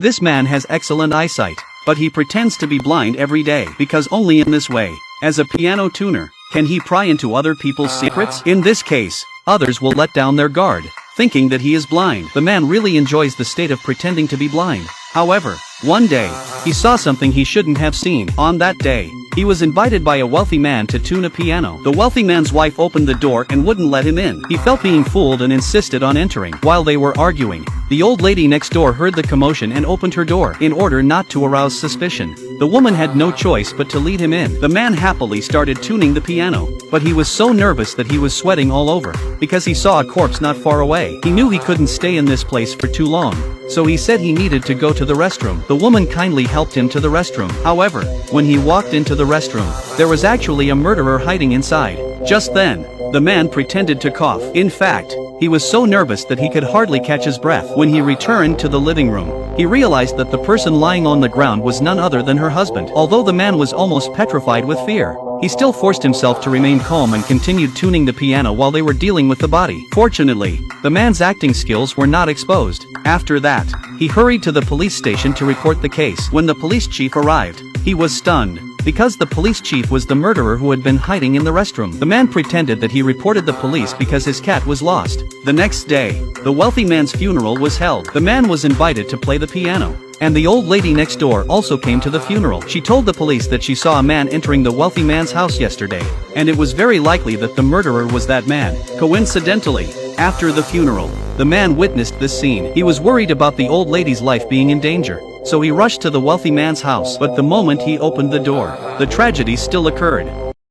This man has excellent eyesight, but he pretends to be blind every day because only in this way, as a piano tuner, can he pry into other people's secrets. In this case, others will let down their guard, thinking that he is blind. The man really enjoys the state of pretending to be blind. However, one day, he saw something he shouldn't have seen. On that day, he was invited by a wealthy man to tune a piano. The wealthy man's wife opened the door and wouldn't let him in. He felt being fooled and insisted on entering. While they were arguing, the old lady next door heard the commotion and opened her door. In order not to arouse suspicion, the woman had no choice but to lead him in. The man happily started tuning the piano, but he was so nervous that he was sweating all over, because he saw a corpse not far away. He knew he couldn't stay in this place for too long, so he said he needed to go to the restroom. The woman kindly helped him to the restroom. However, when he walked into the restroom, there was actually a murderer hiding inside. Just then, the man pretended to cough. In fact, he was so nervous that he could hardly catch his breath. When he returned to the living room, he realized that the person lying on the ground was none other than her husband. Although the man was almost petrified with fear, he still forced himself to remain calm and continued tuning the piano while they were dealing with the body. Fortunately, the man's acting skills were not exposed. After that, he hurried to the police station to report the case. When the police chief arrived, he was stunned, because the police chief was the murderer who had been hiding in the restroom. The man pretended that he reported the police because his cat was lost. The next day, the wealthy man's funeral was held. The man was invited to play the piano, and the old lady next door also came to the funeral. She told the police that she saw a man entering the wealthy man's house yesterday, and it was very likely that the murderer was that man. Coincidentally, after the funeral, the man witnessed this scene. He was worried about the old lady's life being in danger, so he rushed to the wealthy man's house. But the moment he opened the door, the tragedy still occurred.